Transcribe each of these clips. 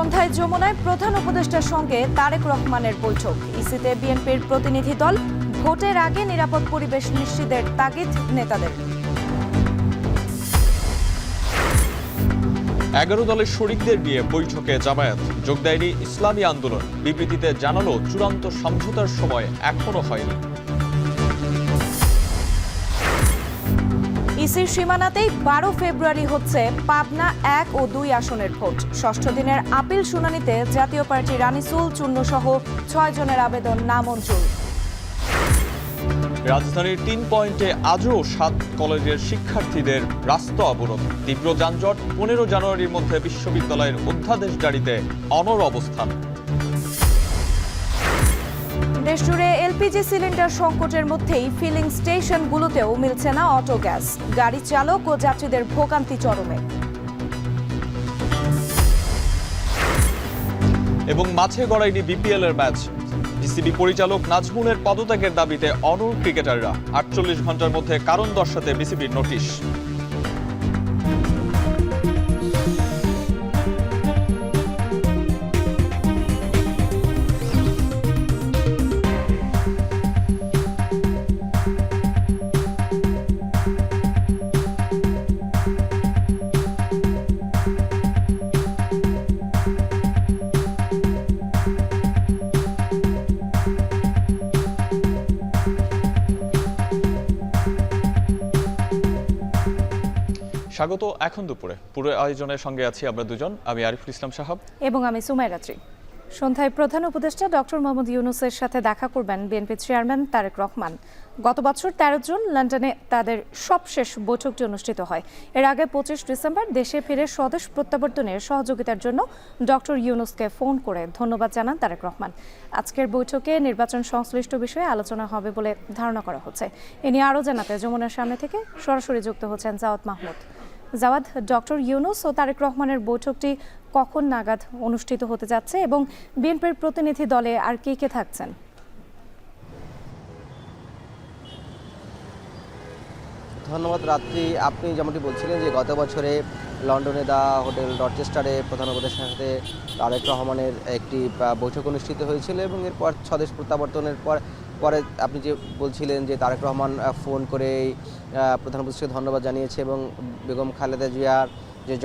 সন্ধ্যায় যমুনায় প্রধান উপদেষ্টার সঙ্গে তারেক রহমানের বৈঠক। ইসিতে বিএনপির প্রতিনিধি দল, ভোটের আগে নিরাপদ পরিবেশ নিশ্চিতের তাগিদ নেতাদের। 11 দলের শরিকদের নিয়ে বৈঠকে জামায়াত, যোগ দেয়নি ইসলামী আন্দোলন। বিবৃতিতে জানালো চূড়ান্ত সমঝোতার সময় এখনো হয়নি। ইসির সীমানাতেই 12 ফেব্রুয়ারি হচ্ছে পাবনা 1 ও 2 আসনের ভোট। ষষ্ঠ দিনের আপিল শুনানিতে জাতীয় পার্টি রানিসুল চূর্ণসহ 6 জনের আবেদন নামঞ্জুর। রাজধানীর 3 পয়েন্টে আজও 7 কলেজের শিক্ষার্থীদের রাস্তা অবরোধ। তীব্র যানজট। 15 জানুয়ারির মধ্যে বিশ্ববিদ্যালয়ের অধ্যাদেশ জারিতে অনড় অবস্থান। দেশজুড়ে এলপিজি সিলিন্ডার সংকটের মধ্যেই ফিলিং স্টেশনগুলোতেও মিলছে না অটো গ্যাস। গাড়ি চালক ও যাত্রীদের ভোগান্তি চরমে। এবং মাঠে গড়ায়নি বিপিএল এর ম্যাচ। বিসিবি পরিচালক নাজমুলের পদত্যাগের দাবিতে অনড় ক্রিকেটাররা। 48 ঘন্টার মধ্যে কারণ দর্শাতে বিসিবির নোটিশ। স্বাগত এখন দুপুরে। পুরো আয়োজনের সঙ্গে আছি আমরা দুজন, আমি আরিফুল ইসলাম সাহাব এবং আমি সুমাইরা রাত্রি। সন্ধ্যায় প্রধান উপদেষ্টা ডক্টর মোহাম্মদ ইউনূসের সাথে দেখা করবেন বিএনপি চেয়ারম্যান তারেক রহমান। গত বছর 13 জুন লন্ডনে তাদের সবশেষ বৈঠকটি অনুষ্ঠিত হয়। এর আগে 25 ডিসেম্বর দেশে ফিরে স্বদেশ প্রত্যাবর্তনের সহযোগিতার জন্য ডক্টর ইউনূসকে ফোন করে ধন্যবাদ জানান তারেক রহমান। আজকের বৈঠকে নির্বাচন সংশ্লিষ্ট বিষয়ে আলোচনা হবে বলে ধারণা করা হচ্ছে। এ নিয়ে আরও জানাতে যমুনার সামনে থেকে সরাসরি যুক্ত হচ্ছেন জাওয়াদ মাহমুদ। জাওয়াদ, ডক্টর ইউনূস ও তারেক রহমানের বৈঠকটি কখন নাগাদ অনুষ্ঠিত হতে যাচ্ছে এবং বিএনপির প্রতিনিধি দলে আর কে কে থাকছেন? ধন্যবাদ রাত্রি। আপনি যেমনটি বলছিলেন যে গত বছরে লন্ডনে দা হোটেল ডরচেস্টারে প্রধান উপদেষ্টার সাথে তারেক রহমানের একটি বৈঠক অনুষ্ঠিত হয়েছিল এবং এরপর স্বদেশ প্রত্যাবর্তনের পরে আপনি যে বলছিলেন যে তারেক রহমান ফোন করে প্রধান উপদেষ্টাকে ধন্যবাদ জানিয়েছে এবং বেগম খালেদা জিয়ার যে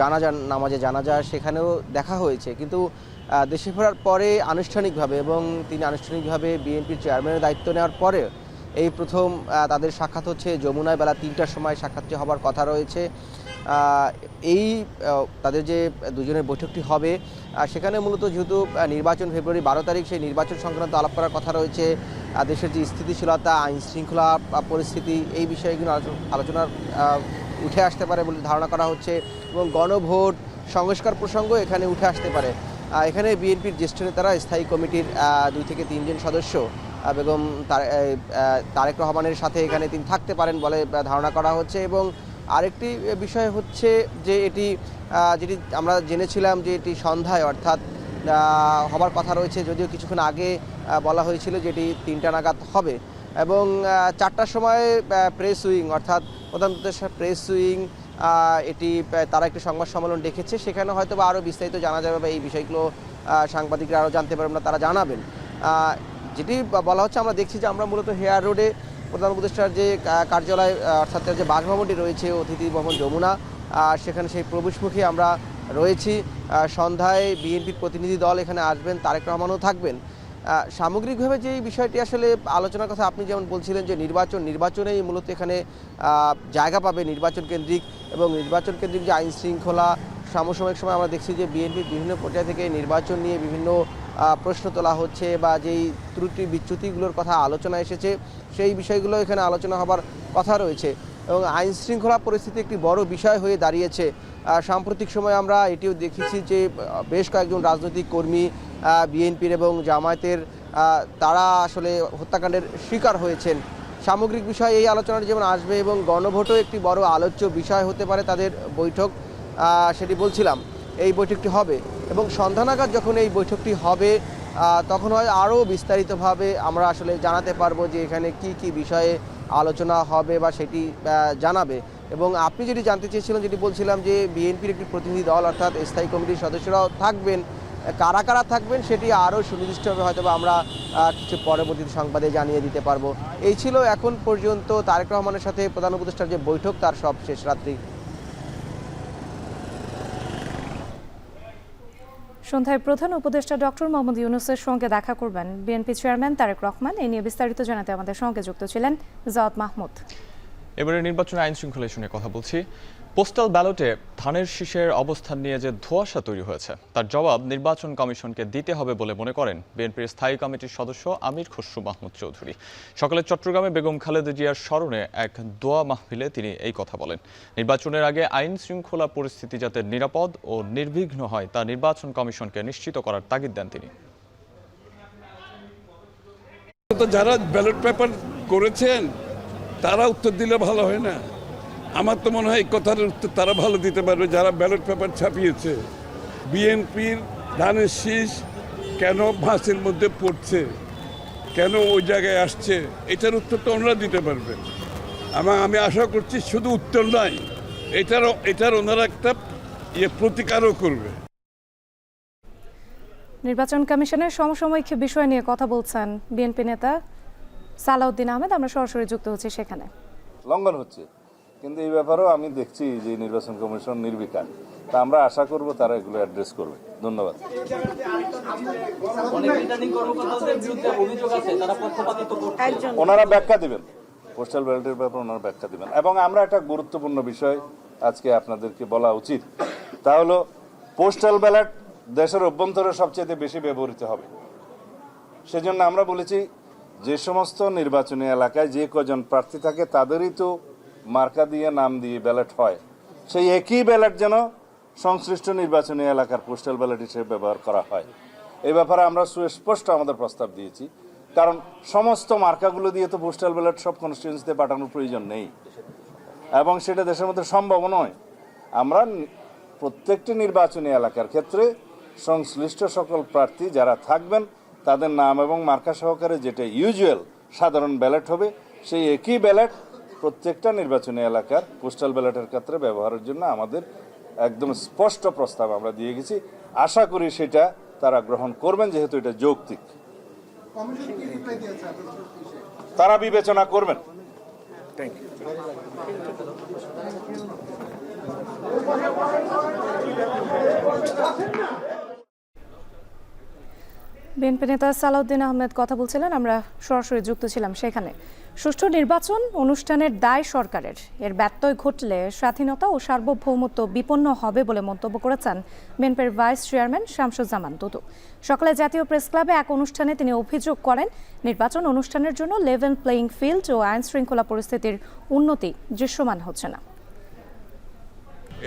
নামাজে জানাজা সেখানেও দেখা হয়েছে। কিন্তু দেশে ফেরার পরে আনুষ্ঠানিকভাবে এবং তিনি আনুষ্ঠানিকভাবে বিএনপির চেয়ারম্যানের দায়িত্ব নেওয়ার পরে এই প্রথম তাদের সাক্ষাৎ হচ্ছে যমুনায় বেলা 3টার সময় সাক্ষাৎটি হবার কথা রয়েছে। এই তাদের যে দুজনের বৈঠকটি হবে সেখানে মূলত যেহেতু নির্বাচন ফেব্রুয়ারি 12 তারিখ, সেই নির্বাচন সংক্রান্ত আলাপ করার কথা রয়েছে। দেশের যে স্থিতিশীলতা, আইন শৃঙ্খলা পরিস্থিতি, এই বিষয়গুলো আলোচনার উঠে আসতে পারে বলে ধারণা করা হচ্ছে এবং গণভোট সংস্কার প্রসঙ্গ এখানে উঠে আসতে পারে। এখানে বিএনপির জ্যেষ্ঠ নেতারা, স্থায়ী কমিটির 2 থেকে 3 জন সদস্য বেগম তারেক রহমানের সাথে এখানে তিনি থাকতে পারেন বলে ধারণা করা হচ্ছে। এবং আরেকটি বিষয় হচ্ছে যে যেটি আমরা জেনেছিলাম যে এটি সন্ধ্যায় অর্থাৎ হবার কথা রয়েছে, যদিও কিছুক্ষণ আগে বলা হয়েছিল যে এটি 3টা নাগাদ হবে এবং 4টার সময় প্রেস উইং অর্থাৎ প্রধান উপদেষ্টা প্রেস উইং এটি তারা একটি সংবাদ সম্মেলন ডেকেছে। সেখানে হয়তো বা আরও বিস্তারিত জানা যাবে বা এই বিষয়গুলো সাংবাদিকরা আরও জানতে পারবেন না, তারা জানাবেন। যেটি বলা হচ্ছে, আমরা দেখছি যে আমরা মূলত হেয়ার রোডে প্রধান উপদেষ্টার যে কার্যালয় অর্থাৎ যে বাসভবনটি রয়েছে অতিথি ভবন যমুনা, সেখানে সেই প্রবেশমুখে আমরা রয়েছি। সন্ধ্যায় বিএনপির প্রতিনিধি দল এখানে আসবেন, তারেক রহমানও থাকবেন। সামগ্রিকভাবে যে বিষয়টি আসলে আলোচনার কথা আপনি যেমন বলছিলেন যে নির্বাচনেই মূলত এখানে জায়গা পাবে নির্বাচন কেন্দ্রিক, এবং নির্বাচন কেন্দ্রিক যে আইন শৃঙ্খলা, সমসাময়িক সময় আমরা দেখছি যে বিএনপির বিভিন্ন পর্যায় থেকে নির্বাচন নিয়ে বিভিন্ন প্রশ্ন তোলা হচ্ছে বা যেই ত্রুটি বিচ্যুতিগুলোর কথা আলোচনা এসেছে সেই বিষয়গুলো এখানে আলোচনা হবার কথা রয়েছে এবং আইন শৃঙ্খলা পরিস্থিতি একটি বড় বিষয় হয়ে দাঁড়িয়েছে। সাম্প্রতিক সময়ে আমরা এটিও দেখেছি যে বেশ কয়েকজন রাজনৈতিক কর্মী বিএনপির এবং জামায়াতের তারা আসলে হত্যাকাণ্ডের শিকার হয়েছেন। সামগ্রিক বিষয় এই আলোচনাটি যেমন আসবে এবং গণভোটও একটি বড় আলোচ্য বিষয় হতে পারে তাদের বৈঠক, সেটি বলছিলাম। এই বৈঠকটি হবে এবং সন্ধ্যা নাগাদ যখন এই বৈঠকটি হবে তখন হয় আরও বিস্তারিতভাবে আমরা আসলে জানাতে পারবো যে এখানে কি কি বিষয়ে আলোচনা হবে বা সেটি জানাবে। এবং আপনি যেটি জানতে চেয়েছিলেন, যেটি বলছিলাম যে বিএনপির একটি প্রতিনিধি দল অর্থাৎ স্থায়ী কমিটির সদস্যরাও থাকবেন কারা কারা থাকবেন সেটি আরও সুনির্দিষ্টভাবে হয়তো বা আমরা কিছু পরবর্তী সংবাদে জানিয়ে দিতে পারবো। এই ছিল এখন পর্যন্ত তারেক রহমানের সাথে প্রধান উপদেষ্টার যে বৈঠক তার সব শেষ রাত্রি। সন্ধ্যায় প্রধান উপদেষ্টা ডক্টর মোহাম্মদ ইউনূসের সঙ্গে দেখা করবেন বিএনপি চেয়ারম্যান তারেক রহমান। এই নিয়ে বিস্তারিত জানাতে আমাদের সঙ্গে যুক্ত ছিলেন জাওয়াদ মাহমুদ। এবারে নির্বাচন আইন শৃঙ্খলা ইস্যু নিয়ে কথা বলছি। পোস্টাল ব্যালটে ধানের শীষের অবস্থান নিয়ে যে ধোঁয়াশা তৈরি হয়েছে তার জবাব নির্বাচন কমিশনকে দিতে হবে বলে মনে করেন বিএনপির স্থায়ী কমিটির সদস্য আমির খসরু মাহমুদ চৌধুরী। সকালে চট্টগ্রামে বেগম খালেদা জিয়ার স্মরণে এক দোয়া মাহফিলে তিনি এই কথা বলেন। নির্বাচনের আগে আইন শৃঙ্খলা পরিস্থিতি যাতে নিরাপদ ও নির্বিঘ্ন হয় তা নির্বাচন কমিশনকে নিশ্চিত করার তাগিদ দেন তিনি। যারা ব্যালট পেপার করেছেন তারা উত্তর দিলে ভালো হয় না? আমার তো মনে হয় এই কথার উত্তর তারা ভালো দিতে পারবে যারা ব্যালট পেপার ছাপিয়েছে। বিএনপির ধানের শীষ কেন ভাঁসের মধ্যে পড়ছে, কেন ওই জায়গায় আসছে, এটার উত্তর তো ওনারা দিতে পারবেন। আমি আশা করছি শুধু উত্তর নয়, এটার ওনারা একটা প্রতিকারও করবে। নির্বাচন কমিশনের সমসাময়িক বিষয় নিয়ে কথা বলছেন বিএনপি নেতা সালাউদ্দিন আহমেদ। আমরা সরাসরি যুক্ত হচ্ছি সেখানে। লঙ্ঘন হচ্ছে, কিন্তু এই ব্যাপারেও আমি দেখছি যে নির্বাচন কমিশন নির্বিকার। তা আমরা আশা করব তারা এগুলো অ্যাড্রেস করবে। ধন্যবাদ। ওনারা ব্যাখ্যা দিবেন, পোস্টাল ব্যালটের ব্যাপারে ওনারা ব্যাখ্যা দিবেন। এবং আমরা একটা গুরুত্বপূর্ণ বিষয় আজকে আপনাদেরকে বলা উচিত, তা হলো পোস্টাল ব্যালট দেশের অভ্যন্তরে সবচেয়ে বেশি ব্যবহৃত হবে। সেজন্য আমরা বলেছি যে সমস্ত নির্বাচনী এলাকায় যে কজন প্রার্থী থাকে তাদেরই তো মার্কা দিয়ে নাম দিয়ে ব্যালট হয়, সেই একই ব্যালট যেন সংশ্লিষ্ট নির্বাচনী এলাকার পোস্টাল ব্যালট হিসেবে ব্যবহার করা হয়। এই ব্যাপারে আমরা সুস্পষ্ট আমাদের প্রস্তাব দিয়েছি, কারণ সমস্ত মার্কাগুলো দিয়ে তো পোস্টাল ব্যালট সব কনস্টিটিউয়েন্সিতে পাঠানোর প্রয়োজন নেই এবং সেটা দেশের মধ্যে সম্ভব নয়। আমরা প্রত্যেকটি নির্বাচনী এলাকার ক্ষেত্রে সংশ্লিষ্ট সকল প্রার্থী যারা থাকবেন তাদের নাম এবং মার্কা সহকারে যেটা ইউজুয়াল সাধারণ ব্যালট হবে, সেই একই ব্যালট প্রত্যেকটা নির্বাচনী এলাকার পোস্টাল ব্যালটের ক্ষেত্রে ব্যবহারের জন্য আমাদের একদম স্পষ্ট প্রস্তাব আমরা দিয়ে গেছি। আশা করি সেটা তারা গ্রহণ করবেন, যেহেতু এটা যৌক্তিক। তারা বিবেচনা করবেন। বিএনপি নেতা সালাউদ্দিন আহমেদ কথা বলছিলেন। আমরা সরাসরি যুক্ত ছিলাম সেখানে। সুষ্ঠু নির্বাচন অনুষ্ঠানের দায় সরকারের, এর ব্যত্যয় ঘটলে স্বাধীনতা ও সার্বভৌমত্ব বিপন্ন হবে বলে মন্তব্য করেছেন বিএনপির ভাইস চেয়ারম্যান শামসুজ্জামান দুদু। সকালে জাতীয় প্রেস ক্লাবে এক অনুষ্ঠানে তিনি অভিযোগ করেন নির্বাচন অনুষ্ঠানের জন্য লেভেল প্লেইং ফিল্ড ও আইন শৃঙ্খলা পরিস্থিতির উন্নতি দৃশ্যমান হচ্ছে না।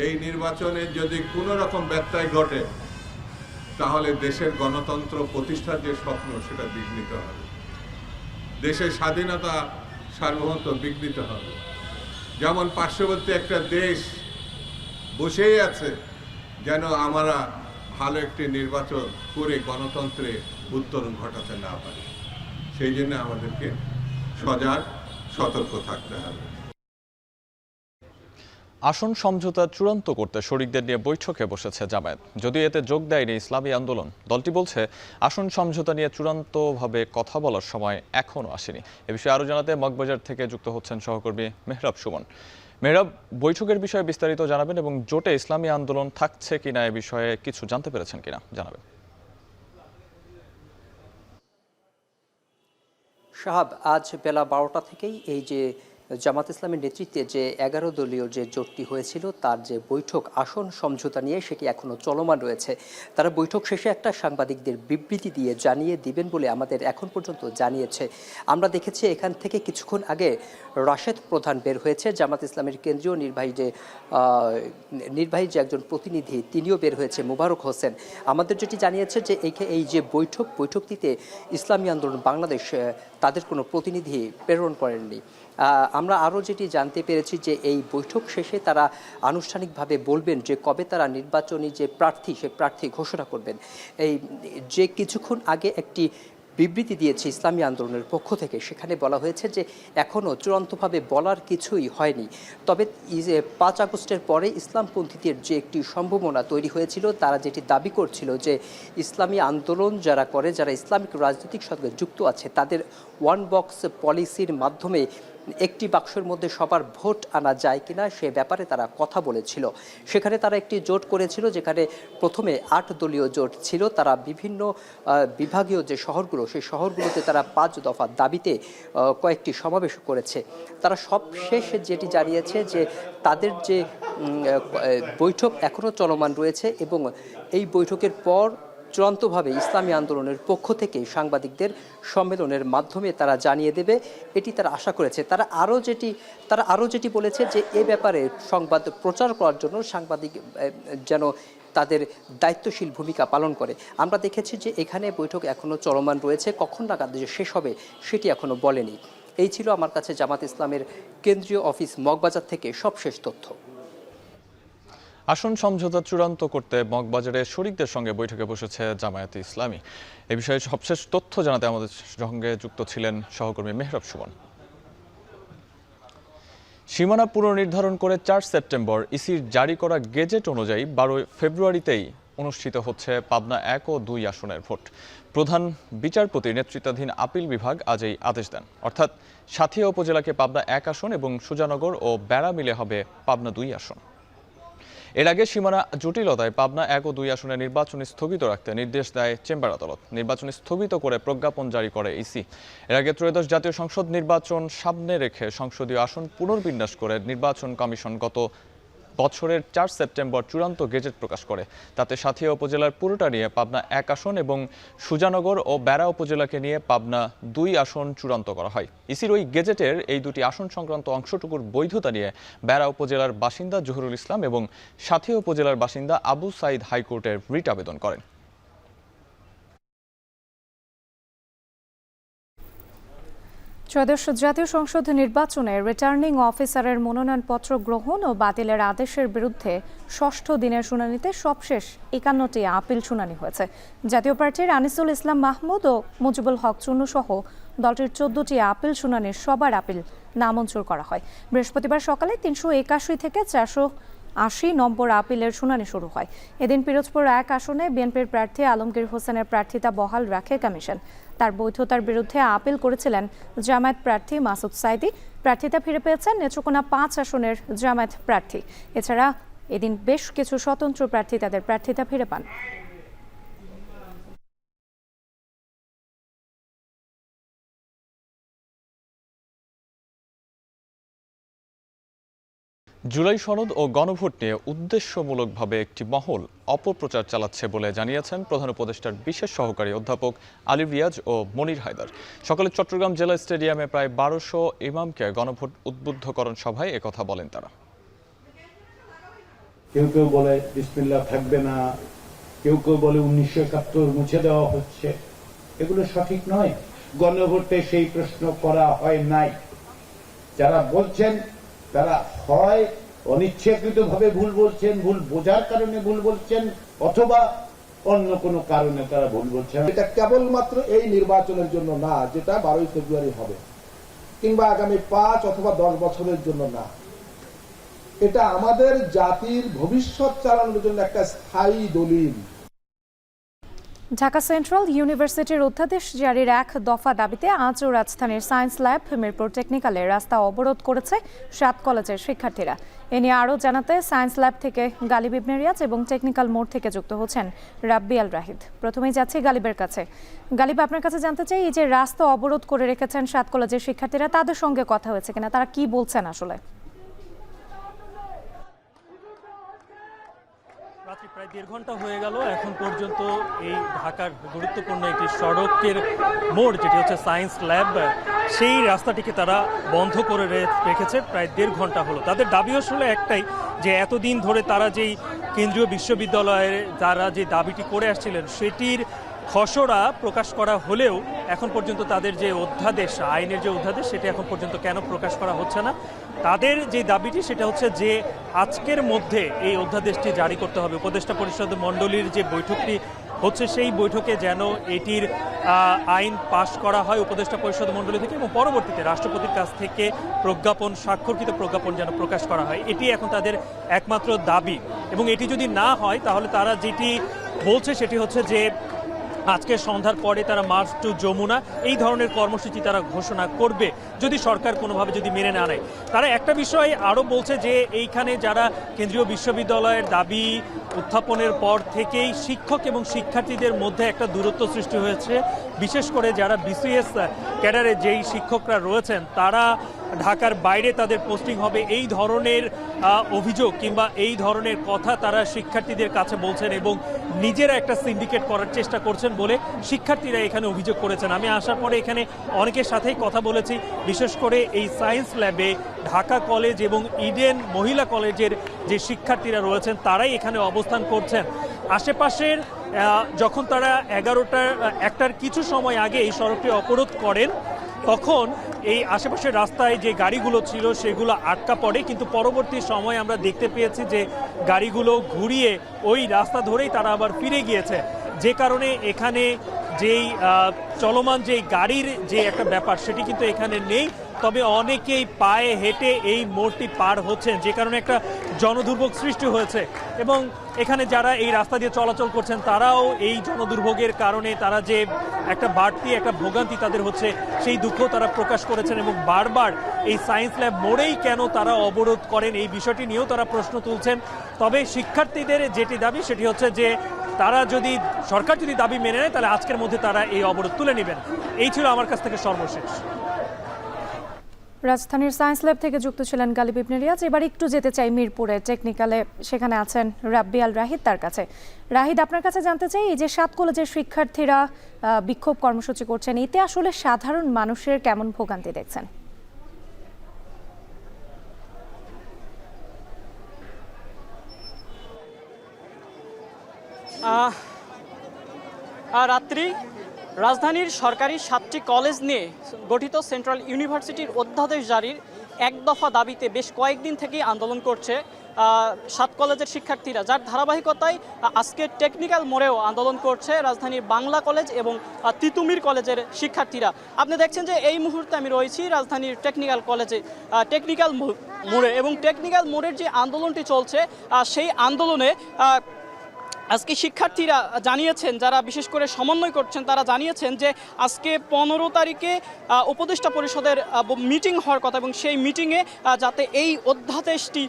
এই নির্বাচনে যদি কোনো রকম ব্যত্যয় ঘটে তাহলে দেশের গণতন্ত্র প্রতিষ্ঠার যে স্বপ্ন সেটা বিঘ্নিত হবে, দেশের স্বাধীনতা সার্বভৌমত্ব বিঘ্নিত হবে। যেমন পার্শ্ববর্তী একটা দেশ বসেই আছে যেন আমরা ভালো একটি নির্বাচন করে গণতন্ত্রে উত্তরণ ঘটাতে না পারি, সেই জন্য আমাদেরকে সজাগ সতর্ক থাকতে হবে। আসন সমঝোতা চূড়ান্ত করতে শরিকদের নিয়ে বৈঠকে বসেছে জামায়াত, যদিও এতে যোগ দেয়নি ইসলামী আন্দোলন। দলটি বলছে আসন সমঝোতা নিয়ে চূড়ান্তভাবে কথা বলার সময় এখনও আসেনি। এ বিষয়ে আরও জানাতে মগবাজার থেকে যুক্ত হচ্ছেন সহকর্মী মেহরাব সুমন। মেহরাব, বৈঠকের বিষয়ে বিস্তারিত জানাবেন এবং জোটে ইসলামী আন্দোলন থাকছে কিনা এ বিষয়ে কিছু জানতে পেরেছেন কিনা জানাবেন। সাহাব, আজ বেলা 12টা থেকেই এই যে জামাত ইসলামের নেতৃত্বে যে 11 দলীয় যে জোটটি হয়েছিল তার যে বৈঠক আসন সমঝোতা নিয়ে সেটি এখনও চলমান রয়েছে। তারা বৈঠক শেষে একটা সাংবাদিকদের বিবৃতি দিয়ে জানিয়ে দিবেন বলে আমাদের এখন পর্যন্ত জানিয়েছে। আমরা দেখেছি এখান থেকে কিছুক্ষণ আগে রাশেদ প্রধান বের হয়েছে, জামাত ইসলামের কেন্দ্রীয় নির্বাহী যে একজন প্রতিনিধি তিনিও বের হয়েছে, মোবারক হোসেন। আমাদের যেটি জানিয়েছে যে এই যে বৈঠকটিতে ইসলামী আন্দোলন বাংলাদেশ তাদের কোনো প্রতিনিধি প্রেরণ করেননি। আমরা আরও যেটি জানতে পেরেছি যে এই বৈঠক শেষে তারা আনুষ্ঠানিকভাবে বলবেন যে কবে তারা নির্বাচনী যে প্রার্থী সে প্রার্থী ঘোষণা করবেন। এই যে কিছুক্ষণ আগে একটি বিবৃতি দিয়েছে ইসলামী আন্দোলনের পক্ষ থেকে, সেখানে বলা হয়েছে যে এখনও চূড়ান্তভাবে বলার কিছুই হয়নি। তবে 5 আগস্টের পরে ইসলামপন্থীদের যে একটি সম্ভাবনা তৈরি হয়েছিল, তারা যেটি দাবি করছিল যে ইসলামী আন্দোলন যারা করে, যারা ইসলামিক রাজনৈতিক সঙ্গে যুক্ত আছে, তাদের ওয়ান বক্স পলিসির মাধ্যমে একটি বাক্সের মধ্যে সবার ভোট আনা যায় কিনা সে ব্যাপারে তারা কথা বলেছিল। সেখানে তারা একটি জোট করেছিল, যেখানে প্রথমে 8 দলীয় জোট ছিল। তারা বিভিন্ন বিভাগীয় যে শহরগুলো, সেই শহরগুলোতে তারা 5 দফা দাবিতে কয়েকটি সমাবেশ করেছে। তারা সবশেষ যেটি জানিয়েছে যে তাদের যে বৈঠক এখনও চলমান রয়েছে এবং এই বৈঠকের পর চূড়ান্তভাবে ইসলামী আন্দোলনের পক্ষ থেকে সাংবাদিকদের সম্মেলনের মাধ্যমে তারা জানিয়ে দেবে, এটি তারা আশা করেছে। তারা আরও যেটি বলেছে যে এ ব্যাপারে সংবাদ প্রচার করার জন্য সাংবাদিক যেন তাদের দায়িত্বশীল ভূমিকা পালন করে। আমরা দেখেছি যে এখানে বৈঠক এখনও চলমান রয়েছে, কখন নাগাদ যে শেষ হবে সেটি এখনও বলেনি। এই ছিল আমার কাছে জামাত ইসলামের কেন্দ্রীয় অফিস মগবাজার থেকে সবশেষ তথ্য। আসন সমঝোতা চূড়ান্ত করতে মগবাজারে শরিকদের সঙ্গে বৈঠকে বসেছে জামায়াতে ইসলামী। এ বিষয়ে সবশেষ তথ্য জানাতে আমাদের সঙ্গে যুক্ত ছিলেন সহকর্মী মেহরাব সুমন। সীমানা পুনর্নির্ধারণ করে 4 সেপ্টেম্বর ইসির জারি করা গেজেট অনুযায়ী 12 ফেব্রুয়ারিতেই অনুষ্ঠিত হচ্ছে পাবনা 1 ও 2 আসনের ভোট। প্রধান বিচারপতির নেতৃত্বাধীন আপিল বিভাগ আজ এই আদেশ দেন। অর্থাৎ সাঁথিয়া উপজেলাকে পাবনা 1 আসন এবং সুজানগর ও বেড়া মিলে হবে পাবনা 2 আসন। এর আগে সীমানা জটিলতায় পাবনা 1 ও 2 আসনে নির্বাচন স্থগিত রাখতে নির্দেশ দেয় চেম্বার আদালত। নির্বাচন স্থগিত করে প্রজ্ঞাপন জারি করে ইসি। এর আগে ত্রয়োদশ জাতীয় সংসদ নির্বাচন সামনে রেখে সংসদীয় আসন পুনর্বিন্যাস করে নির্বাচন কমিশন গত বছরের 4 সেপ্টেম্বর চূড়ান্ত গেজেট প্রকাশ করে। তাতে সাঁথিয়া উপজেলার পুরোটা নিয়ে পাবনা 1 আসন এবং সুজানগর ও বেড়া উপজেলাকে নিয়ে পাবনা 2 আসন চূড়ান্ত করা হয়। ইসির ওই গেজেটের এই দুটি আসন সংক্রান্ত অংশটুকুর বৈধতা নিয়ে বেড়া উপজেলার বাসিন্দা জহুরুল ইসলাম এবং সাঁথিয়া উপজেলার বাসিন্দা আবু সাইদ হাইকোর্টে রিট আবেদন করেন। ত্রয়োদশ জাতীয় সংসদ নির্বাচনে রিটার্নিং অফিসারের মনোনয়নপত্র গ্রহণ ও বাতিলের আদেশের বিরুদ্ধে 6ষ্ঠ দিনের শুনানিতে সবশেষ 51টি আপিল শুনানি হয়েছে। জাতীয় পার্টির আনিসুল ইসলাম মাহমুদ ও মুজিবুল হক চুন্নু সহ দলটির 14টি আপিল শুনানির সবার আপিল নামঞ্জুর করা হয়। বৃহস্পতিবার সকালে 381 থেকে 480 নম্বর আপিলের শুনানি শুরু হয়। এদিন পিরোজপুর 1 আসনে বিএনপির প্রার্থী আলমগীর হোসেনের প্রার্থিতা বহাল রাখে কমিশন। তার বৈধতার বিরুদ্ধে আপিল করেছিলেন জামায়াত প্রার্থী মাসুদ সাইদি। প্রার্থিতা ফিরে পেয়েছেন নেত্রকোনা 5 আসনের জামায়াত প্রার্থী। এছাড়া এদিন বেশ কিছু স্বতন্ত্র প্রার্থী তাদের প্রার্থিতা ফিরে পান। জুলাই সনদ ও গণভোট নিয়ে উদ্দেশ্যমূলকভাবে একটি মহল অপপ্রচার চালাচ্ছে বলে জানিয়েছেন প্রধান উপদেষ্টার বিশেষ সহকারী অধ্যাপক আলী রিয়াজ ও মনির হায়দার। সকালে চট্টগ্রাম জেলা স্টেডিয়ামে প্রায় 1200 ইমামকে গণভোট উদ্বুদ্ধকরণ সভায় একথা বলেন তারা। কেউ কেউ বলে বিসমিল্লাহ থাকবে না, কেউ কেউ বলে 1971 মুছে দেওয়া হচ্ছে। এগুলো সঠিক নয়। গণভোটে সেই প্রশ্ন করা হয় নাই। যারা বলছেন তারা হয় অনিচ্ছাকৃতভাবে ভুল বলছেন, ভুল বোঝার কারণে ভুল বলছেন, অথবা অন্য কোনো কারণে তারা ভুল বলছেন। এটা কেবলমাত্র এই নির্বাচনের জন্য না, যেটা 12 ফেব্রুয়ারি হবে, কিংবা আগামী 5 অথবা 10 বছরের জন্য না। এটা আমাদের জাতির ভবিষ্যৎ চালানোর জন্য একটা স্থায়ী দলিল। ঢাকা সেন্ট্রাল ইউনিভার্সিটির অধ্যাদেশ জারির 1 দফা দাবিতে আজও রাজধানীর সায়েন্স ল্যাব, মিরপুর টেকনিক্যালে রাস্তা অবরোধ করেছে 7 কলেজের শিক্ষার্থীরা। এ নিয়ে আরও জানাতে সায়েন্স ল্যাব থেকে গালিব ইবনে রিয়াজ এবং টেকনিক্যাল মোড় থেকে যুক্ত হচ্ছেন রাব্বি আল রাহিদ। প্রথমেই যাচ্ছি গালিবের কাছে। গালিব, আপনার কাছে জানতে চাই, এই যে রাস্তা অবরোধ করে রেখেছেন 7 কলেজের শিক্ষার্থীরা, তাদের সঙ্গে কথা হয়েছে কিনা, তারা কি বলছেন আসলে? রাত্রি প্রায় 1.5 ঘন্টা হয়ে গেল এখন পর্যন্ত এই ঢাকার গুরুত্বপূর্ণ একটি সড়কের মোড়, যেটি হচ্ছে সায়েন্স ল্যাব, সেই রাস্তাটিকে তারা বন্ধ করে রেখেছে প্রায় 1.5 ঘন্টা হলো। তাদের দাবি আসলে একটাই, যে এতদিন ধরে তারা যেই কেন্দ্রীয় বিশ্ববিদ্যালয়ের যারা যে দাবিটি করে আসছিলেন সেটির খসড়া প্রকাশ করা হলেও এখন পর্যন্ত তাদের যে অধ্যাদেশ, আইনের যে অধ্যাদেশ, সেটা এখন পর্যন্ত কেন প্রকাশ করা হচ্ছে না। তাদের যে দাবিটি সেটা হচ্ছে যে আজকের মধ্যে এই অধ্যাদেশটি জারি করতে হবে। উপদেষ্টা পরিষদ মণ্ডলীর যে বৈঠকটি হচ্ছে সেই বৈঠকে যেন এটির আইন পাশ করা হয় উপদেষ্টা পরিষদ মণ্ডলী থেকে এবং পরবর্তীতে রাষ্ট্রপতির কাছ থেকে প্রজ্ঞাপন, স্বাক্ষরকৃত প্রজ্ঞাপন যেন প্রকাশ করা হয়। এটি এখন তাদের একমাত্র দাবি এবং এটি যদি না হয় তাহলে তারা যেটি বলছে সেটি হচ্ছে যে আজকে সন্ধ্যার পরে তারা মার্চ টু যমুনা এই ধরনের কর্মসূচি তারা ঘোষণা করবে যদি সরকার কোনোভাবে যদি মেনে না নেয়। তারা একটা বিষয় আরও বলছে যে এইখানে যারা কেন্দ্রীয় বিশ্ববিদ্যালয়ের দাবি উত্থাপনের পর থেকেই শিক্ষক এবং শিক্ষার্থীদের মধ্যে একটা দূরত্ব সৃষ্টি হয়েছে, বিশেষ করে যারা বিসিএস ক্যাডারে যেই শিক্ষকরা রয়েছেন তারা ঢাকার বাইরে তাদের পোস্টিং হবে, এই ধরনের অভিযোগ কিংবা এই ধরনের কথা তারা শিক্ষার্থীদের কাছে বলছেন এবং নিজেরা একটা সিন্ডিকেট করার চেষ্টা করছেন বলে শিক্ষার্থীরা এখানে অভিযোগ করেছেন। আমি আসার পরে এখানে অনেকের সাথেই কথা বলেছি, বিশেষ করে এই সায়েন্স ল্যাবে ঢাকা কলেজ এবং ইডেন মহিলা কলেজের যে শিক্ষার্থীরা রয়েছেন তারাই এখানে অবস্থান করছেন। আশেপাশের যখন তারা 1টার কিছু সময় আগে এই সড়কটি অবরোধ করেন তখন এই আশেপাশের রাস্তায় যে গাড়িগুলো ছিল সেগুলো আটকা পড়ে, কিন্তু পরবর্তী সময় আমরা দেখতে পেয়েছি যে গাড়িগুলো ঘুরিয়ে ওই রাস্তা ধরেই তারা আবার ফিরে গিয়েছে, যে কারণে এখানে যেই চলমান যেই গাড়ির যে একটা ব্যাপার সেটি কিন্তু এখানে নেই। তবে অনেকেই পায়ে হেঁটে এই মোড়টি পার হচ্ছেন, যে কারণে একটা জনদুর্ভোগ সৃষ্টি হয়েছে এবং এখানে যারা এই রাস্তা দিয়ে চলাচল করছেন তারাও এই জনদুর্ভোগের কারণে তারা যে একটা বাড়তি একটা ভোগান্তি তাদের হচ্ছে সেই দুঃখ তারা প্রকাশ করেছেন এবং বারবার এই সায়েন্স ল্যাব মোড়েই কেন তারা অবরোধ করেন এই বিষয়টি নিয়েও তারা প্রশ্ন তুলছেন। তবে শিক্ষার্থীদের যেটি দাবি সেটি হচ্ছে যে তারা যদি সরকার যদি দাবি মেনে নেয় তাহলে আজকের মধ্যে তারা এই অবরোধ তুলে নেবেন। এই ছিল আমার কাছ থেকে সর্বশেষ। রাজধানীর সায়েন্স ল্যাব থেকে যুক্ত ছিলেন গালিব ইবনে রিয়াজ। এবার একটু যেতে চাই মিরপুরে টেকনিক্যালে, সেখানে আছেন রাব্বি আল রাহিদ তার কাছে। রাহিদ, আপনার কাছে জানতে চাই এই যে 7 কলেজের শিক্ষার্থীরা বিক্ষোভ কর্মসূচি করছেন, এতে আসলে সাধারণ মানুষের কেমন ভোগান্তি দেখছেন? রাত্রি রাজধানীর সরকারি 7টি কলেজ নিয়ে গঠিত সেন্ট্রাল ইউনিভার্সিটির অধ্যাদেশ জারির এক দফা দাবিতে বেশ কয়েকদিন থেকেই আন্দোলন করছে 7 কলেজের শিক্ষার্থীরা, যার ধারাবাহিকতায় আজকে টেকনিক্যাল মোড়েও আন্দোলন করছে রাজধানীর বাংলা কলেজ এবং তিতুমির কলেজের শিক্ষার্থীরা। আপনি দেখছেন যে এই মুহূর্তে আমি রয়েছি রাজধানীর টেকনিক্যাল কলেজে, টেকনিক্যাল মোড়ে, এবং টেকনিক্যাল মোড়ের যে আন্দোলনটি চলছে সেই আন্দোলনে আজকে শিক্ষার্থীরা জানিয়েছেন, যারা বিশেষ করে সমন্বয় করছেন তারা জানিয়েছেন যে আজকে 15 তারিখে উপদেষ্টা পরিষদের মিটিং হওয়ার কথা এবং সেই মিটিংয়ে যাতে এই অধ্যাদেশটি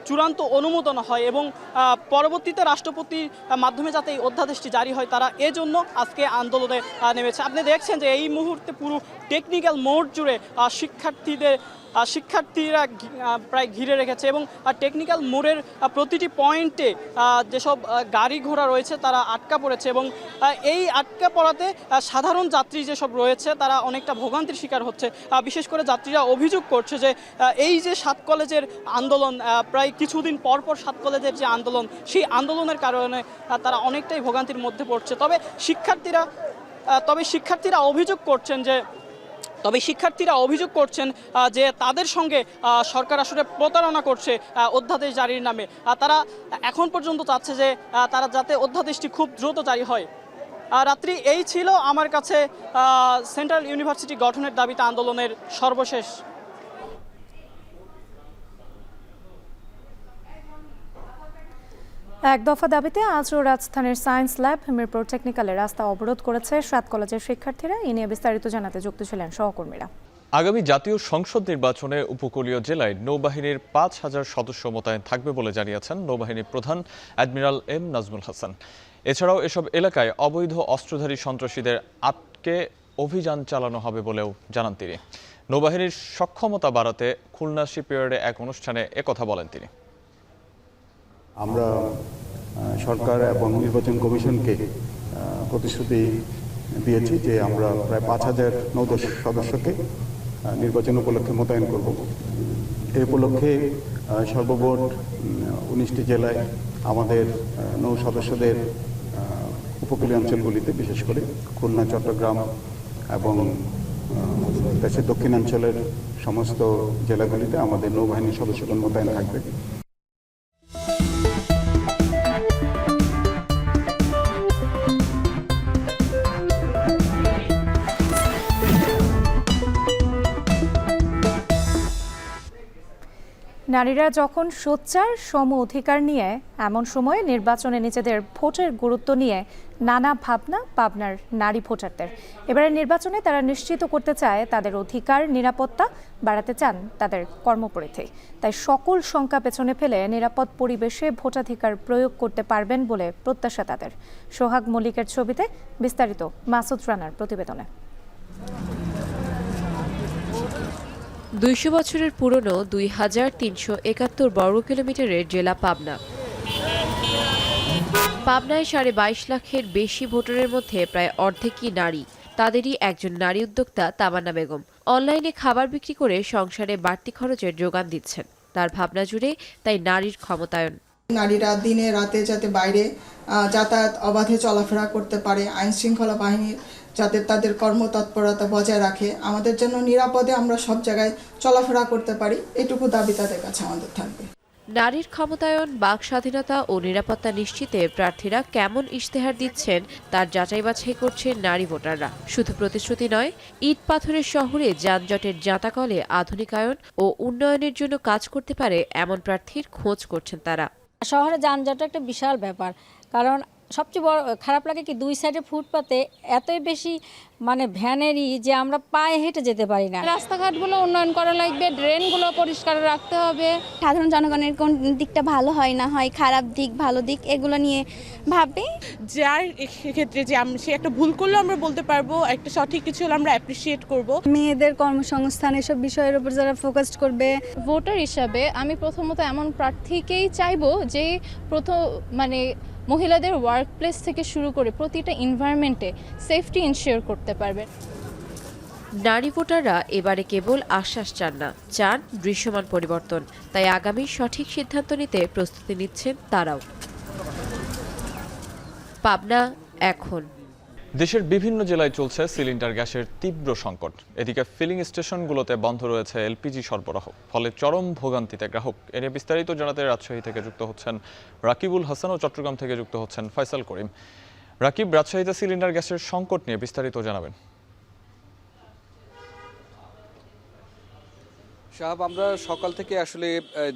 চূড়ান্ত অনুমোদন হয় এবং পরবর্তীতে রাষ্ট্রপতির মাধ্যমে যাতে এই অধ্যাদেশটি জারি হয়, তারা এজন্য আজকে আন্দোলনে নেমেছে। আপনি দেখছেন যে এই মুহূর্তে পুরো টেকনিক্যাল মোড় জুড়ে শিক্ষার্থীরা প্রায় ঘিরে রেখেছে এবং টেকনিক্যাল মোড়ের প্রতিটি পয়েন্টে যেসব গাড়ি ঘোড়া রয়েছে তারা আটকা পড়েছে এবং এই আটকা পড়াতে সাধারণ যাত্রী যেসব রয়েছে তারা অনেকটা ভোগান্তির শিকার হচ্ছে। বিশেষ করে যাত্রীরা অভিযোগ করছে যে এই যে 7 কলেজের আন্দোলন, প্রায় কিছুদিন পর 7 কলেজের যে আন্দোলন, সেই আন্দোলনের কারণে তারা অনেকটাই ভোগান্তির মধ্যে পড়ছে। তবে শিক্ষার্থীরা অভিযোগ করছেন যে তাদের সঙ্গে সরকার আসলে প্রতারণা করছে অধ্যাদেশ জারির নামে। তারা এখন পর্যন্ত চাচ্ছে যে তারা যাতে অধ্যাদেশটি খুব দ্রুত জারি হয়। রাত্রি এই ছিল আমার কাছে সেন্ট্রাল ইউনিভার্সিটি গঠনের দাবিতে আন্দোলনের সর্বশেষ। এক দফা দাবিতে আজও রাজধানীর সায়েন্স ল্যাব মিরপুর টেকনিক্যালে রাস্তা অবরোধ করেছে 7 কলেজের শিক্ষার্থীরা। এ নিয়ে বিস্তারিত জানাতে যুক্ত ছিলেন সহকর্মীরা। আগামী জাতীয় সংসদ নির্বাচনে উপকূলীয় জেলায় নৌবাহিনীর 5000 সদস্য মোতায়েন থাকবে বলে জানিয়েছেন নৌবাহিনী প্রধান অ্যাডমিরাল এম নাজমুল হাসান। এছাড়াও এসব এলাকায় অবৈধ অস্ত্রধারী সন্ত্রাসীদের আটকে অভিযান চালানো হবে বলেও জানান তিনি। নৌবাহিনীর সক্ষমতা বাড়াতে খুলনা শিপইয়ার্ডে এক অনুষ্ঠানে একথা বলেন তিনি। আমরা সরকার এবং নির্বাচন কমিশনকে প্রতিশ্রুতি দিয়েছি যে আমরা প্রায় 5000 নৌ সদস্যকে নির্বাচন উপলক্ষে মোতায়েন করব। এই উপলক্ষে সর্বমোট 19টি জেলায় আমাদের নৌ সদস্যদের উপকূলীয় অঞ্চলগুলিতে, বিশেষ করে খুলনা, চট্টগ্রাম এবং দেশের দক্ষিণাঞ্চলের সমস্ত জেলাগুলিতে আমাদের নৌবাহিনীর সদস্যগণ মোতায়েন থাকবে। নারীরা যখন সোচ্চার সম অধিকার নিয়ে এমন সময়ে নির্বাচনে নিজেদের ভোটের গুরুত্ব নিয়ে নানা ভাবনা পাবনার নারী ভোটারদের। এবারের নির্বাচনে তারা নিশ্চিত করতে চায় তাদের অধিকার, নিরাপত্তা বাড়াতে চান তাদের কর্মপরিধি। তাই সকল শঙ্কা পেছনে ফেলে নিরাপদ পরিবেশে ভোটাধিকার প্রয়োগ করতে পারবেন বলে প্রত্যাশা তাদের। সোহাগ মল্লিকের ছবিতে বিস্তারিত মাসুদ রানার প্রতিবেদনে। ২০০ বছরের পুরনো ২,৩৭১ বর্গ কিলোমিটারের জেলা পাবনা। পাবনায় 22.৫ লাখের বেশি ভোটারের মধ্যে প্রায় অর্ধেকই নারী। তাদেরই একজন নারী উদ্যোক্তা তামান্না বেগম অনলাইনে খাবার বিক্রি করে সংসারে বাড়তি খরচের যোগান দিচ্ছেন। তার ভাবনা জুড়ে তাই নারীর ক্ষমতায়ন। নারীরা দিনে রাতে যাতে বাইরে যাতায়াত অবাধে চলাফেরা করতে পারে, আইন শৃঙ্খলা বাহিনীর যাতে তাদের কর্মতৎপরতা বজায় রাখে, আমাদের জন্য নিরাপদে আমরা সব জায়গায় চলাফেরা করতে পারি, এটুকু দাবি তাদের কাছে আমাদের থাকবে। নারীর ক্ষমতায়ন, বাক স্বাধীনতা ও নিরাপত্তা নিশ্চিতে প্রার্থীরা কেমন ইশতেহার দিচ্ছেন তার যাচাই বাছাই করছেন নারী ভোটাররা। শুধু প্রতিশ্রুতি নয়, ইট পাথরের শহরে যানজটের জাঁতাকলে আধুনিকায়ন ও উন্নয়নের জন্য কাজ করতে পারে এমন প্রার্থীর খোঁজ করছেন তারা। শহরে যানজট একটা বিশাল ব্যাপার, কারণ সবচেয়ে বড় খারাপ লাগে কি 2 সাইডে ফুটপাতে এতই বেশি ভ্যানেরই যে আমরা পায়ে হেঁটে যেতে পারি না। রাস্তাঘাটগুলো উন্নয়ন করা লাগবে, ড্রেনগুলো পরিষ্কার রাখতে হবে। সাধারণ জনগণের কোন দিকটা ভালো হয় না হয়, খারাপ দিক ভালো দিক এগুলো নিয়ে ভাববে। যার ক্ষেত্রে যে সে একটা ভুল করলে আমরা বলতে পারবো, একটা সঠিক কিছু হলে আমরা অ্যাপ্রিসিয়েট করব। মেয়েদের কর্মসংস্থান এসব বিষয়ের উপর যারা ফোকাস করবে। ভোটার হিসাবে আমি প্রথমত এমন প্রার্থীকেই চাইবো যে মহিলাদের ওয়ার্ক প্লেস থেকে শুরু করে প্রতিটা এনভায়রনমেন্টে সেফটি ইনশিওর করতে পারবে। নারী ভোটাররা এবারে কেবল আশ্বাস চান না, চান দৃশ্যমান পরিবর্তন। তাই আগামী সঠিক সিদ্ধান্ত নিতে প্রস্তুতি নিচ্ছেন তারাও। পাবনা এখন। দেশের বিভিন্ন জেলায় চলছে সিলিন্ডার গ্যাসের তীব্র সংকট। এদিকে ফিলিং স্টেশনগুলোতে বন্ধ রয়েছে এলপিজি সরবরাহ, ফলে চরম ভোগান্তিতে গ্রাহক। এ নিয়ে বিস্তারিত জানাতে রাজশাহী থেকে যুক্ত হচ্ছেন রাকিবুল হাসান ও চট্টগ্রাম থেকে যুক্ত হচ্ছেন ফয়সাল করিম। রাকিব, রাজশাহীতে সিলিন্ডার গ্যাসের সংকট নিয়ে বিস্তারিত জানাবেন। সাহাব, আমরা সকাল থেকে আসলে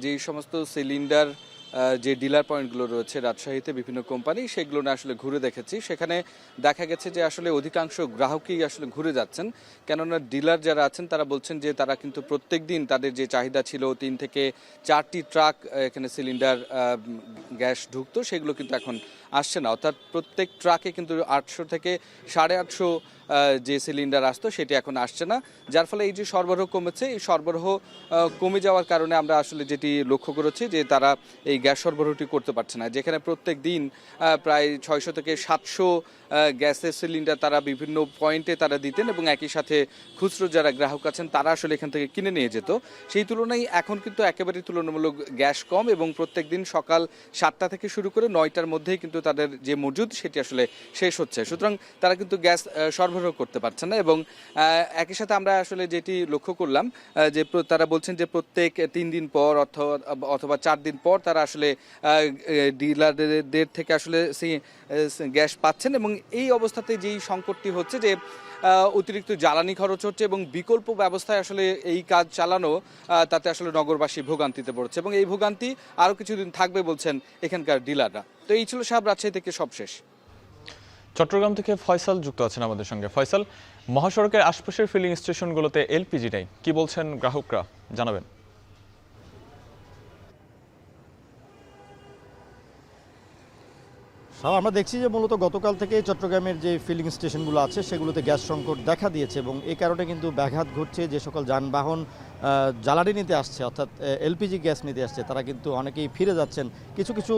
যে সমস্ত সিলিন্ডার যে ডিলার পয়েন্টগুলো রয়েছে রাজশাহীতে বিভিন্ন কোম্পানি, সেগুলো না আসলে ঘুরে দেখেছি। সেখানে দেখা গেছে যে আসলে অধিকাংশ গ্রাহকই আসলে ঘুরে যাচ্ছেন, কেননা ডিলার যারা আছেন তারা বলছেন যে তারা কিন্তু প্রত্যেক দিন তাদের যে চাহিদা ছিল 3 থেকে 4টি ট্রাক এখানে সিলিন্ডার গ্যাস ঢুকতো, সেগুলো কিন্তু এখন আসছে না। অর্থাৎ প্রত্যেক ট্রাকে কিন্তু 800 থেকে 850 যে সিলিন্ডার আসতো সেটি এখন আসছে না, যার ফলে এই যে সরবরাহ কমেছে, এই সরবরাহ কমে যাওয়ার কারণে আমরা আসলে যেটি লক্ষ্য করেছি যে তারা এই গ্যাস সরবরাহটি করতে পারছে না। যেখানে প্রত্যেক দিন প্রায় 600 থেকে 700 গ্যাসের সিলিন্ডার তারা বিভিন্ন পয়েন্টে তারা দিতেন এবং একই সাথে খুচরো যারা গ্রাহক আছেন তারা আসলে এখান থেকে কিনে নিয়ে যেত। সেই তুলনায় এখন কিন্তু একেবারেই তুলনামূলক গ্যাস কম এবং প্রত্যেক দিন সকাল 7টা থেকে শুরু করে 9টার মধ্যেই কিন্তু তাদের যে মজুদ সেটি আসলে শেষ হচ্ছে। সুতরাং তারা কিন্তু গ্যাস সরবরাহ করতে পারছে না এবং একই সাথে আমরা আসলে যেটি লক্ষ্য করলাম যে তারা বলছেন যে প্রত্যেক 3 দিন পর অথবা 4 দিন পর তারা আসলে ডিলারদের থেকে আসলে সেই গ্যাস পাচ্ছেন এবং এই অবস্থাতে যেই সংকটটি হচ্ছে যে অতিরিক্ত জ্বালানি খরচ হচ্ছে এবং বিকল্প ব্যবস্থায় আসলে এই কাজ চালানো, তাতে আসলে নগরবাসী ভোগান্তিতে পড়ছে এবং এই ভোগান্তি আরও কিছুদিন থাকবে বলছেন এখানকার ডিলাররা। তো এই ছিল সাহেব রাজশাহী থেকে সবশেষ। চট্টগ্রাম থেকে ফয়সাল যুক্ত আছেন আমাদের সঙ্গে। ফয়সাল, মহাসড়কের আশপাশের ফিলিং স্টেশনগুলোতে এলপিজি নেই, কি বলছেন গ্রাহকরা, জানাবেন। আমরা দেখছি যে মূলত গতকাল থেকে চট্টগ্রামের যে ফিলিং স্টেশনগুলো আছে সেগুলোতে গ্যাস সংকট দেখা দিয়েছে এবং এই কারণে কিন্তু ব্যাঘাত ঘটছে। যে সকল যানবাহন জ্বালানি নিতে আসছে, অর্থাৎ এলপিজি গ্যাস নিতে আসছে, তারা কিন্তু অনেকেই ফিরে যাচ্ছেন। কিছু কিছু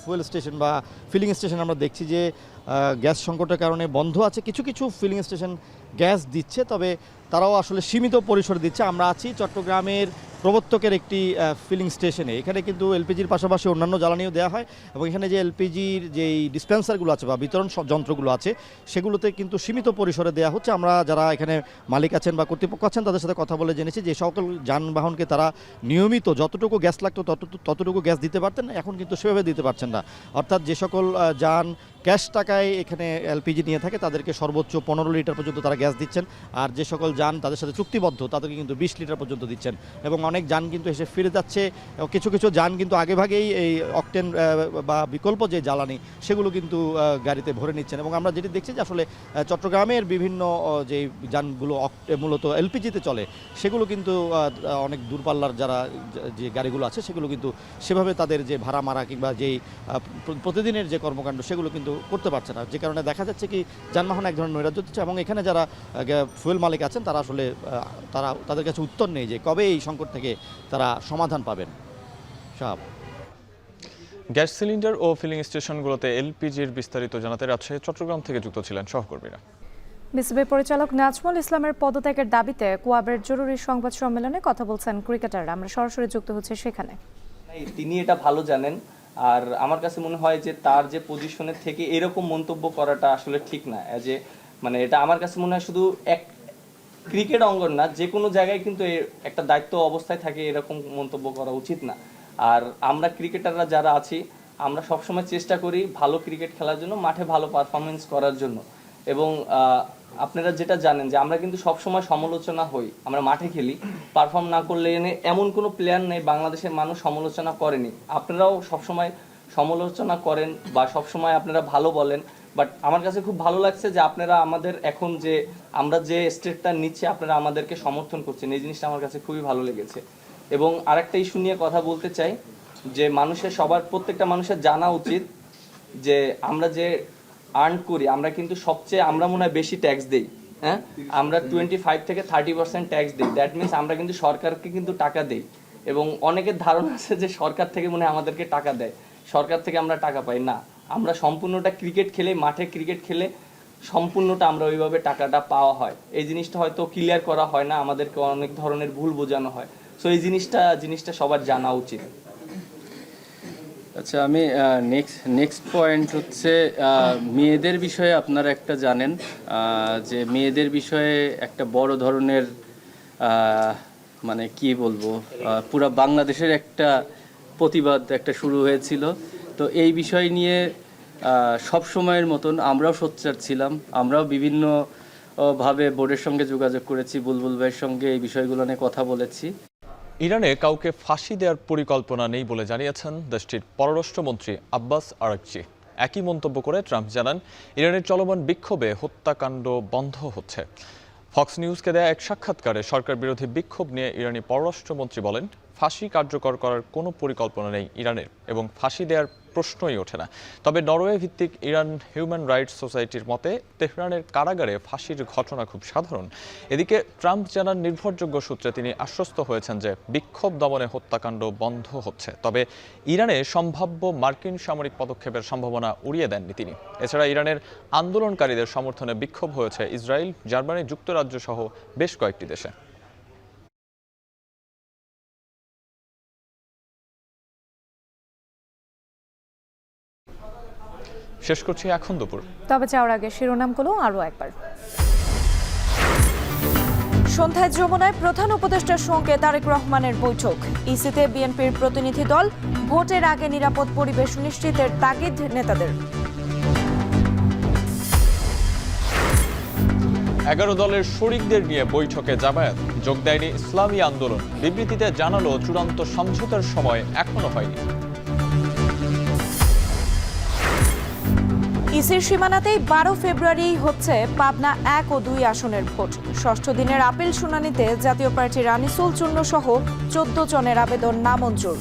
ফুয়েল স্টেশন বা ফিলিং স্টেশন আমরা দেখছি যে গ্যাস সংকটের কারণে বন্ধ আছে। কিছু কিছু ফিলিং স্টেশন গ্যাস দিচ্ছে, তবে তারাও আসলে সীমিত পরিসরে দিচ্ছে। আমরা আছি চট্টগ্রামের প্রবর্তকের একটি ফিলিং স্টেশনে। এখানে কিন্তু এলপিজির পাশাপাশি অন্যান্য জ্বালানিও দেওয়া হয় এবং এখানে যে এলপিজির যেই ডিসপেন্সারগুলো আছে বা বিতরণ যন্ত্রগুলো আছে সেগুলোতে কিন্তু সীমিত পরিসরে দেওয়া হচ্ছে। আমরা যারা এখানে মালিক আছেন বা কর্তৃপক্ষ আছেন তাদের সাথে কথা বলে জেনেছি যে সকল যানবাহনকে তারা নিয়মিত যতটুকু গ্যাস লাগতো ততটুকু গ্যাস দিতে পারতেন, এখন কিন্তু সেভাবে দিতে পারছেন না। অর্থাৎ যে সকল যান ক্যাশ টাকায় এখানে এলপিজি নিয়ে থাকে তাদেরকে সর্বোচ্চ 15 লিটার পর্যন্ত তারা গ্যাস দিচ্ছেন, আর যে সকল যান তাদের সাথে চুক্তিবদ্ধ তাদেরকে কিন্তু 20 লিটার পর্যন্ত দিচ্ছেন এবং অনেক যান কিন্তু এসে ফিরে যাচ্ছে। কিছু কিছু যান কিন্তু আগেভাগেই এই অকটেন বা বিকল্প যে জ্বালানি সেগুলো কিন্তু গাড়িতে ভরে নিচ্ছেন এবং আমরা যেটি দেখছি যে আসলে চট্টগ্রামের বিভিন্ন যে যানগুলো মূলত এলপিজিতে চলে সেগুলো কিন্তু অনেক দূরপাল্লার যারা যে গাড়িগুলো আছে সেগুলো কিন্তু সেভাবে তাদের যে ভাড়া মারা কিংবা যেই প্রতিদিনের যে কর্মকাণ্ড সেগুলো কিন্তু করতে পারছে না, যে কারণে দেখা যাচ্ছে কি যানবাহন এক ধরনের নৈরাজ্য দিচ্ছে এবং এখানে যারা ফুয়েল মালিক আছেন তারা আসলে তাদের কাছে উত্তর নেই যে কবে এই সংকট থেকে তারা সমাধান পাবেন। সাহেব, গ্যাস সিলিন্ডার ও ফিলিং স্টেশনগুলোতে এলপিজির বিস্তারিত জানাতে রাজশাহী চট্টগ্রাম থেকে যুক্ত ছিলেন সহকর্মীরা। বিসিবি পরিচালক নাজমুল ইসলামের পদত্যাগের দাবিতে কোয়াবের জরুরি সংবাদ সম্মেলনে কথা বলছেন ক্রিকেটাররা। আমরা সরাসরি যুক্ত হচ্ছে সেখানে। তিনি এটা ভালো জানেন, আর আমার কাছে মনে হয় যে তার যে পজিশনের থেকে এরকম মন্তব্য করাটা আসলে ঠিক না। যে মানে এটা আমার কাছে মনে হয় শুধু এক ক্রিকেট অঙ্গন না, যে কোনো জায়গায় কিন্তু একটা দায়িত্ব অবস্থায় থাকে এরকম মন্তব্য করা উচিত না। আর আমরা ক্রিকেটাররা যারা আছি আমরা সবসময় চেষ্টা করি ভালো ক্রিকেট খেলার জন্য, মাঠে ভালো পারফরমেন্স করার জন্য। এবং আপনারা যেটা জানেন যে আমরা কিন্তু সবসময় সমালোচনা হই, আমরা মাঠে খেলি, পারফর্ম না করলে এমন কোনো প্লেয়ার নেই বাংলাদেশের মানুষ সমালোচনা করেনি। আপনারাও সবসময় সমালোচনা করেন বা সবসময় আপনারা ভালো বলেন, বাট আমার কাছে খুব ভালো লাগছে যে আপনারা আমাদের এখন যে আমরা যে স্টেটটা নিচ্ছি আপনারা আমাদেরকে সমর্থন করছেন, এই জিনিসটা আমার কাছে খুবই ভালো লেগেছে। এবং আরেকটা ইস্যু নিয়ে কথা বলতে চাই যে প্রত্যেকটা মানুষের জানা উচিত যে আমরা যে আর্ন করি আমরা কিন্তু আমরা মনে হয় বেশি ট্যাক্স দেই। হ্যাঁ, আমরা 25 থেকে 30% ট্যাক্স দিই। দ্যাট মিনস আমরা কিন্তু সরকারকে কিন্তু টাকা দেই এবং অনেকের ধারণা আছে যে সরকার থেকে মনে হয় আমাদেরকে টাকা দেয়, সরকার থেকে আমরা টাকা পাই না। আমরা সম্পূর্ণটা ক্রিকেট খেলে, মাঠে ক্রিকেট খেলে সম্পূর্ণটা আমরা ওইভাবে টাকাটা পাওয়া হয়। এই জিনিসটা হয়তো ক্লিয়ার করা হয় না, আমাদেরকে অনেক ধরনের ভুল বোঝানো হয়। সো এই জিনিসটা সবার জানা উচিত। আচ্ছা, আমি নেক্সট পয়েন্ট হচ্ছে মেয়েদের বিষয়ে আপনারা একটা জানেন যে মেয়েদের বিষয়ে একটা বড় ধরনের মানে কি বলবো পুরা বাংলাদেশের একটা প্রতিবাদ একটা শুরু হয়েছিল। তো এই বিষয় নিয়ে সব সময়ের মতন আমরাও সোচ্চার ছিলাম, আমরাও বিভিন্নভাবে বোর্ডের সঙ্গে যোগাযোগ করেছি, বুলবুল ভাইয়ের সঙ্গে এই বিষয়গুলো নিয়ে কথা বলেছি। ইরানে কাউকে ফাঁসি দেওয়ার পরিকল্পনা নেই বলে জানিয়েছেন দেশটির পররাষ্ট্রমন্ত্রী আব্বাস আরাকচি। একই মন্তব্য করে ট্রাম্প জানান ইরানের চলমান বিক্ষোভে হত্যাকাণ্ড বন্ধ হচ্ছে। ফক্স নিউজকে দেয়া এক সাক্ষাৎকারে সরকার বিরোধী বিক্ষোভ নিয়ে ইরানি পররাষ্ট্রমন্ত্রী বলেন, ফাঁসি কার্যকর করার কোনো পরিকল্পনা নেই ইরানের এবং ফাঁসি দেওয়ার প্রশ্নই ওঠে না। তবে নরওয়ে ভিত্তিক ইরান হিউম্যান রাইটস সোসাইটির মতে তেহরানের কারাগারে ফাঁসির ঘটনা খুব সাধারণ। এদিকে ট্রাম্প জানান নির্ভরযোগ্য সূত্রে তিনি আশ্বস্ত হয়েছেন যে বিক্ষোভ দমনে হত্যাকাণ্ড বন্ধ হচ্ছে। তবে ইরানে সম্ভাব্য মার্কিন সামরিক পদক্ষেপের সম্ভাবনা উড়িয়ে দেননি তিনি। এছাড়া ইরানের আন্দোলনকারীদের সমর্থনে বিক্ষোভ হয়েছে ইসরায়েল, জার্মানি, যুক্তরাজ্য সহ বেশ কয়েকটি দেশে। শেষ করছি এখন দুপুর। তবে যাওয়ার আগে শিরোনামগুলো আরও একবার। সন্ধ্যায় যমুনায় প্রধান উপদেষ্টার সঙ্গে তারেক রহমানের বৈঠক। ইসিতে বিএনপির প্রতিনিধি দল, ভোটের আগে নিরাপদ পরিবেশ নিশ্চিতের তাগিদ নেতাদের। 11 দলের শরিকদের নিয়ে বৈঠকে জামায়াত, যোগ দেয়নি ইসলামী আন্দোলন। বিবৃতিতে জানালো চূড়ান্ত সমঝোতার সময় এখনো হয়নি। ইসির সীমানাতেই 12 ফেব্রুয়ারি হচ্ছে পাবনা 1 ও 2 আসনের ভোট। ষষ্ঠ দিনের আপিল শুনানিতে জাতীয় পার্টির আনিসুল চূর্ণ সহ 14 জনের আবেদন নামঞ্জুর।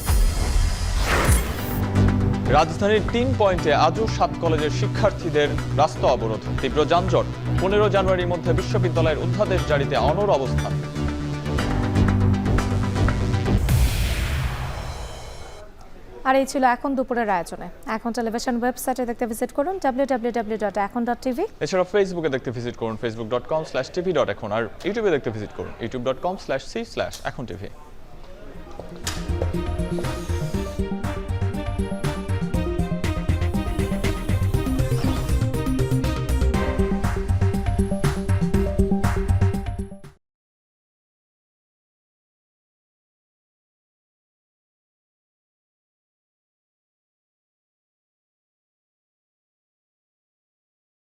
রাজধানীর 3 পয়েন্টে আজও 7 কলেজের শিক্ষার্থীদের রাস্তা অবরোধ, তীব্র যানজট। 15 জানুয়ারির মধ্যে বিশ্ববিদ্যালয়ের অধ্যাদেশ জারিতে অনড় অবস্থান। আর এই ছিল এখন দুপুরের আয়োজনে। এখন টেলিভিশন ওয়েবসাইটে দেখতে ভিজিট করুন www.ekhon.tv। এছাড়া ফেসবুকে দেখতে ভিজিট করুন facebook.com/tv.ekhon, আর ইউটিউবে দেখতে ভিজিট করুন youtube.com/c/ekhon tv।